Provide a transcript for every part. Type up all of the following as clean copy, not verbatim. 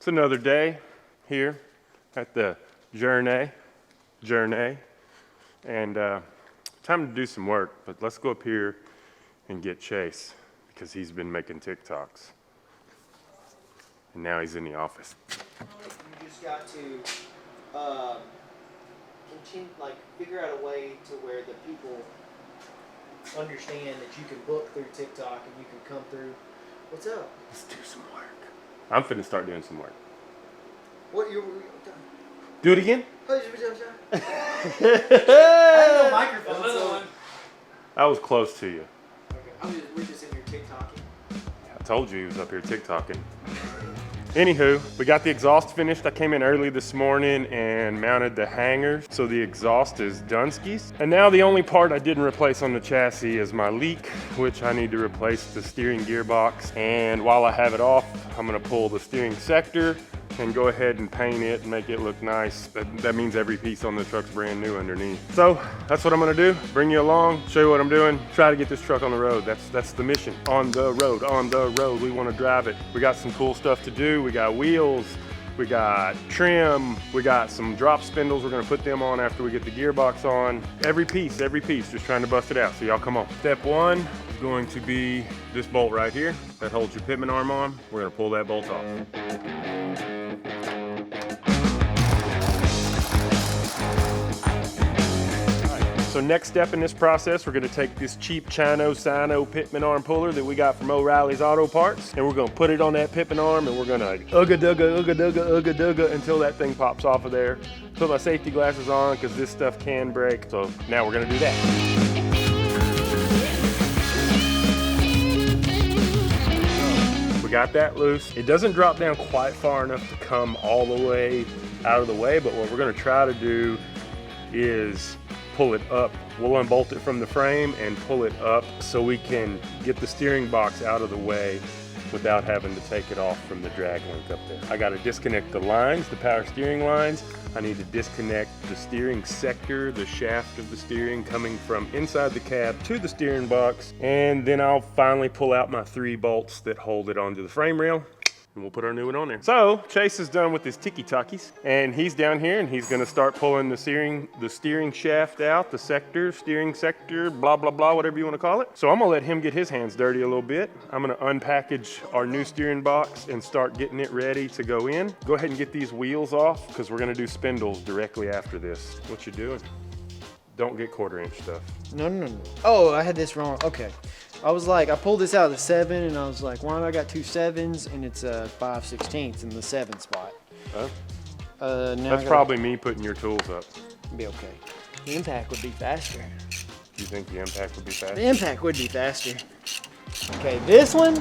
It's another day here at the Zhiyun and time to do some work, but let's go up here and get Chase because he's been making TikToks and now he's in the office. You just got to continue, figure out a way to where the people understand that you can book through TikTok and you can come through. What's up? Let's do some work. I'm finna start doing some work. What you? Do it again? I have no microphone. So. I was close to you. Okay, we're just in here TikToking. I told you he was up here TikToking. Anywho, we got the exhaust finished. I came in early this morning and mounted the hangers. So the exhaust is Dunskies. And now the only part I didn't replace on the chassis is my leak, which I need to replace the steering gearbox. And while I have it off, I'm gonna pull the steering sector and go ahead and paint it and make it look nice. That means every piece on the truck's brand new underneath. So that's what I'm gonna do. Bring you along, show you what I'm doing, try to get this truck on the road. That's the mission. On the road, we wanna drive it. We got some cool stuff to do. We got wheels, we got trim, we got some drop spindles. We're gonna put them on after we get the gearbox on. Every piece, just trying to bust it out. So y'all come on. Step one is going to be this bolt right here that holds your pitman arm on. We're gonna pull that bolt off. So next step in this process, we're gonna take this cheap Sino pitman arm puller that we got from O'Reilly's Auto Parts, and we're gonna put it on that pitman arm, and we're gonna ugga-dugga until that thing pops off of there. Put my safety glasses on, because this stuff can break. So now we're gonna do that. We got that loose. It doesn't drop down quite far enough to come all the way out of the way, but what we're gonna try to do is pull it up. We'll unbolt it from the frame and pull it up so we can get the steering box out of the way without having to take it off from the drag link up there. I got to disconnect the lines, the power steering lines. I need to disconnect the steering sector, the shaft of the steering coming from inside the cab to the steering box. And then I'll finally pull out my 3 bolts that hold it onto the frame rail. And we'll put our new one on there. So Chase is done with his tiki-takis, and he's down here and he's gonna start pulling the steering shaft out, the sector, steering sector, blah, blah, blah, whatever you wanna call it. So I'm gonna let him get his hands dirty a little bit. I'm gonna unpackage our new steering box and start getting it ready to go in. Go ahead and get these wheels off because we're gonna do spindles directly after this. What you doing? Don't get 1/4-inch stuff. No. Oh, I had this wrong. Okay. I was like, I pulled this out of the 7 and I was like, why do I got 2 7s and it's a 5/16 in the 7 spot? Huh? Now That's probably me putting your tools up. Be okay. The impact would be faster. You think the impact would be faster? The impact would be faster. Okay, this one.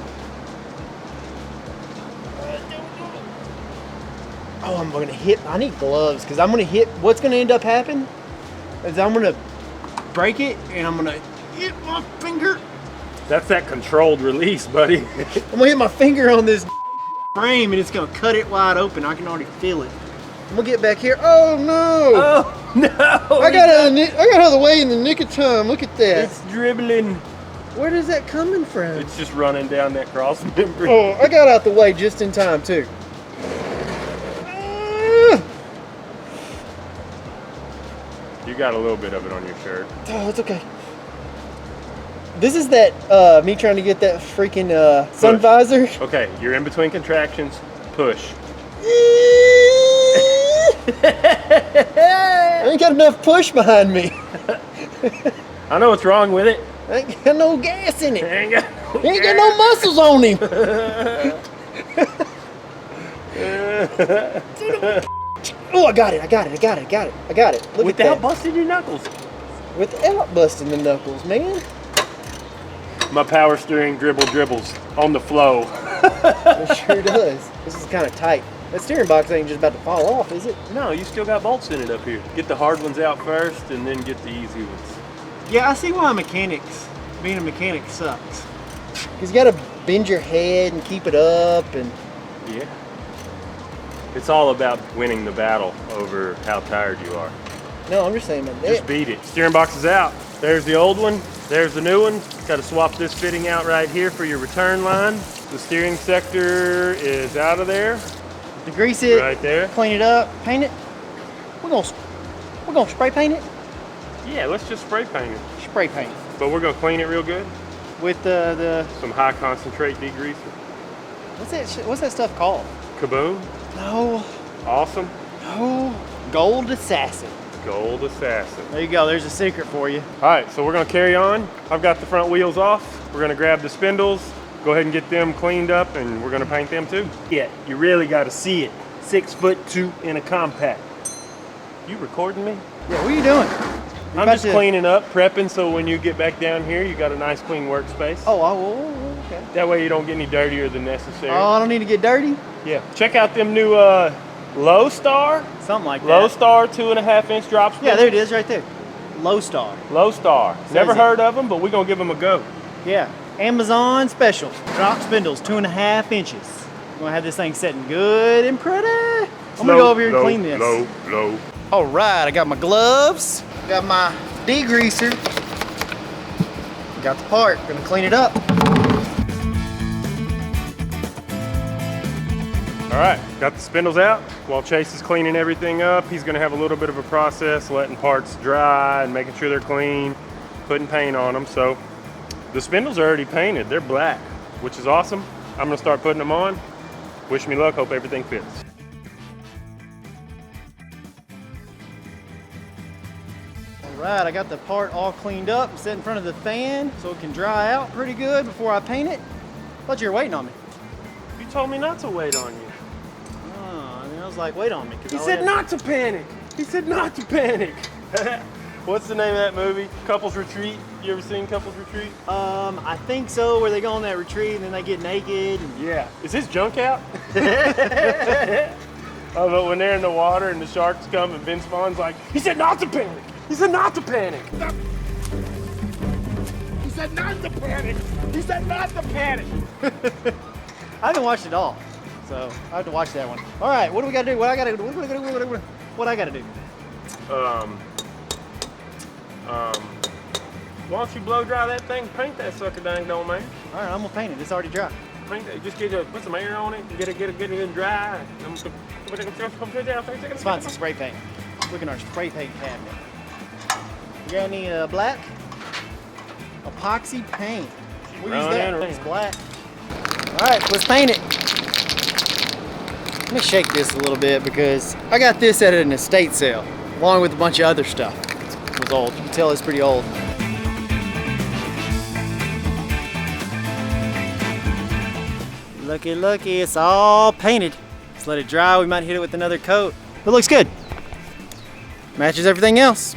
Oh, I'm gonna hit. I need gloves because I'm gonna hit. What's gonna end up happening is I'm gonna break it and I'm gonna hit my finger. That's that controlled release, buddy. I'm gonna hit my finger on this frame and it's gonna cut it wide open. I can already feel it. I'm gonna get back here. Oh no! Oh no! I got out of the way in the nick of time. Look at that. It's dribbling. Where is that coming from? It's just running down that cross member. Oh, I got out the way just in time too. You got a little bit of it on your shirt. Oh, it's okay. This is that me trying to get that freaking sun visor. Okay, you're in between contractions. Push. I ain't got enough push behind me. I know what's wrong with it. I ain't got no gas in it. Ain't got no muscles on him. Oh, I got it. Look Without at that. busting your knuckles. Without busting the knuckles, man. My power steering dribbles on the flow. It sure does. This is kind of tight. That steering box ain't just about to fall off, is it? No, you still got bolts in it up here. Get the hard ones out first and then get the easy ones. Yeah, I see why being a mechanic sucks. Because you got to bend your head and keep it up. And yeah. It's all about winning the battle over how tired you are. No, I'm just saying, man. Just beat it. Steering box is out. There's the old one. There's the new one. Got to swap this fitting out right here for your return line. The steering sector is out of there. Degrease it. Right there. Clean it up. Paint it. We're gonna spray paint it. Yeah, let's just spray paint it. Spray paint. But we're gonna clean it real good. With the some high concentrate degreaser. What's that stuff called? Kaboom. No. Awesome. No. Gold Assassin. Gold Assassin. There you go. There's a secret for you. All right, so we're gonna carry on. I've got the front wheels off. We're gonna grab the spindles, go ahead and get them cleaned up, and we're gonna paint them too. Yeah, you really gotta see it. 6'2" in a compact. You recording me? Yeah, what are you doing? I'm just cleaning up, prepping, so when you get back down here, you got a nice clean workspace. Oh, okay. That way you don't get any dirtier than necessary. Oh, I don't need to get dirty? Yeah. Check out them new Low Star. Something like that. Low Star 2.5-inch drop spindles. Yeah, there it is right there. Low Star. Low Star. Never heard of them, but we're gonna give them a go. Yeah. Amazon special. Drop spindles, 2.5 inches. We're gonna have this thing sitting good and pretty. I'm gonna go over here and clean this. Low. All right, I got my gloves, got my degreaser, got the part, gonna clean it up. All right, got the spindles out. While Chase is cleaning everything up, he's gonna have a little bit of a process, letting parts dry and making sure they're clean, putting paint on them. So the spindles are already painted, they're black, which is awesome. I'm gonna start putting them on. Wish me luck, hope everything fits. All right, I got the part all cleaned up, set in front of the fan so it can dry out pretty good before I paint it. Thought you were waiting on me. You told me not to wait on you. Oh, I mean, I was like, wait on me. He said not to panic. He said not to panic. What's the name of that movie? Couples Retreat. You ever seen Couples Retreat? I think so, where they go on that retreat and then they get naked. And... Yeah. Is his junk out? Oh, but when they're in the water and the sharks come and Vince Vaughn's like, he said not to panic. He said not to panic. He said not to panic. He said not to panic. I haven't watched it all, so I have to watch that one. All right, what do we gotta do? What I gotta do? What I gotta do? Why don't you blow dry that thing? Paint that sucker dang on, man. All right, I'm gonna paint it. It's already dry. Paint that. Just put some air on it and get it dry. Let's find some spray paint. Look in our spray paint cabinet. You got any black? Epoxy paint. We'll use that. It's black. All right, let's paint it. Let me shake this a little bit because I got this at an estate sale, along with a bunch of other stuff. It was old. You can tell it's pretty old. Looky, looky, it's all painted. Let's let it dry. We might hit it with another coat. It looks good. Matches everything else.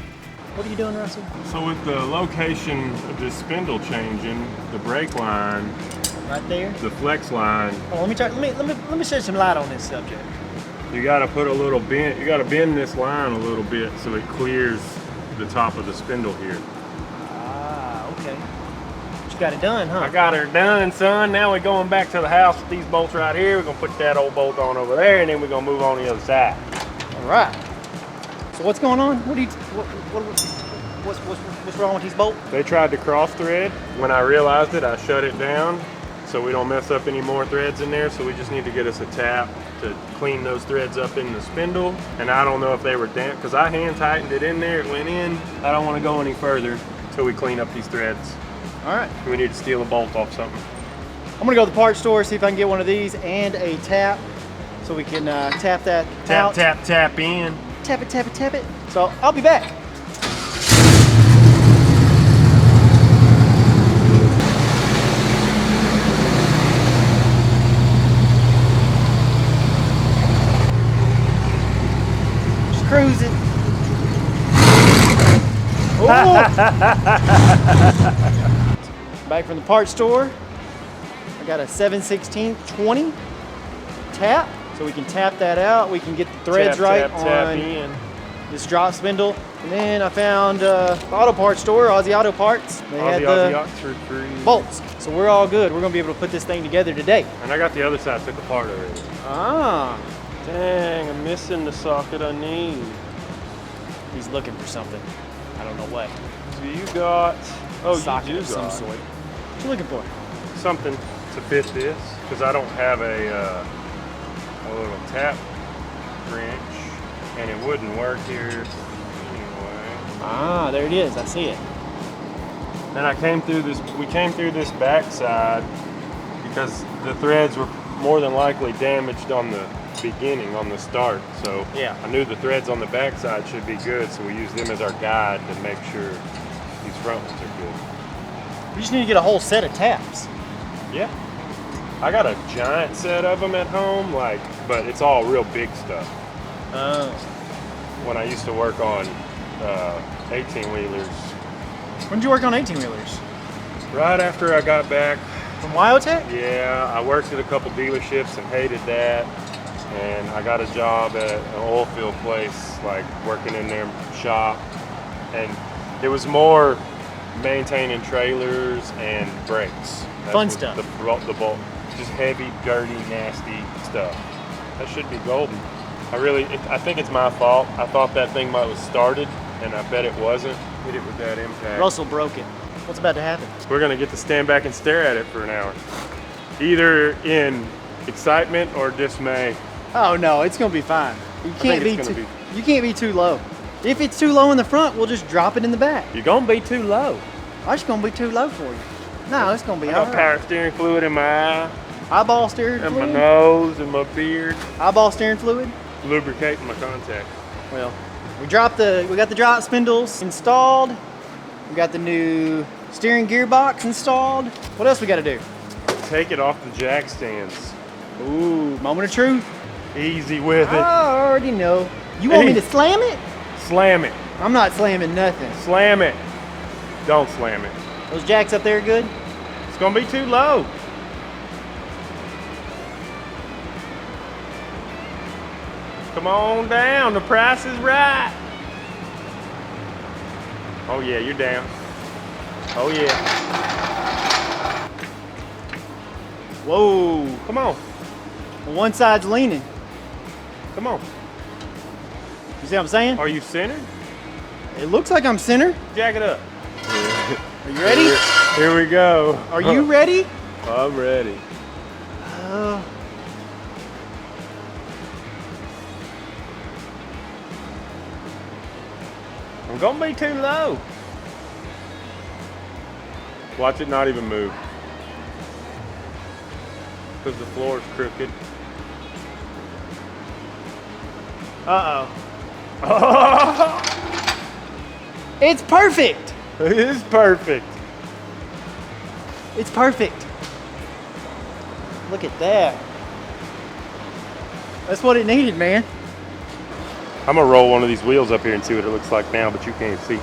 What are you doing, Russell? So with the location of this spindle changing, the brake line, right there, the flex line. Oh, let me shed some light on this subject. You got to put a little bend. You got to bend this line a little bit so it clears the top of the spindle here. Ah, okay. But you got it done, huh? I got her done, son. Now we're going back to the house with these bolts right here. We're gonna put that old bolt on over there, and then we're gonna move on the other side. All right. So what's going on? What's wrong with these bolts? They tried to cross thread. When I realized it, I shut it down so we don't mess up any more threads in there. So we just need to get us a tap to clean those threads up in the spindle. And I don't know if they were damp because I hand tightened it in there. It went in. I don't want to go any further until we clean up these threads. All right. We need to steal a bolt off something. I'm gonna go to the parts store, see if I can get one of these and a tap so we can tap that out. Tap in. Tap it, tap it, tap it. So I'll be back. Just cruising. Oh! Back from the parts store. I got a 7/16 20 tap. So we can tap that out. We can get the threads right on this drop spindle. And then I found the auto parts store, Aussie Auto Parts. They had the bolts. So we're all good. We're gonna be able to put this thing together today. And I got the other side took apart already. Ah. Dang, I'm missing the socket I need. He's looking for something. I don't know what. So you got, socket you do of some got sort. What you looking for? something to fit this, because I don't have a a little tap wrench, and it wouldn't work here anyway. Ah, there it is. I see it. Then I came through this. We came through this backside because the threads were more than likely damaged on the beginning, on the start. So yeah, I knew the threads on the backside should be good, so we used them as our guide to make sure these front ones are good. You just need to get a whole set of taps. Yeah. I got a giant set of them at home, but it's all real big stuff. Oh. When I used to work on 18-wheelers. When did you work on 18-wheelers? Right after I got back. From Wyotech? Yeah, I worked at a couple dealerships and hated that. And I got a job at an oil field place, like working in their shop. And it was more maintaining trailers and brakes. Fun stuff. The bulk. Just heavy, dirty, nasty stuff. That should be golden. I think it's my fault. I thought that thing was started, and I bet it wasn't. Hit it with that impact. Russell broke it. What's about to happen? We're gonna get to stand back and stare at it for an hour. Either in excitement or dismay. Oh no, it's gonna be fine. You can't be too low. If it's too low in the front, we'll just drop it in the back. You're gonna be too low. I'm just gonna be too low for you. No, it's gonna be I all got right. power steering fluid in my eye. Eyeball steering and fluid? my nose and my beard. Eyeball steering fluid? Lubricating my contact. Well, we got the drop spindles installed. We got the new steering gearbox installed. What else we gotta do? Take it off the jack stands. Ooh, moment of truth. Easy with it. I already know. You want me to slam it? Slam it. I'm not slamming nothing. Slam it. Don't slam it. Those jacks up there good? It's gonna be too low. Come on down, the price is right. Oh yeah, you're down. Oh yeah. Whoa. Come on. One side's leaning. Come on. You see what I'm saying? Are you centered? It looks like I'm centered. Jack it up. Are you ready? Here we go. Are you ready? I'm ready. I'm gonna be too low. Watch it not even move. Because the floor is crooked. Uh-oh. It's perfect. It is perfect. It's perfect. Look at that. That's what it needed, man. I'm gonna roll one of these wheels up here and see what it looks like now, but you can't see.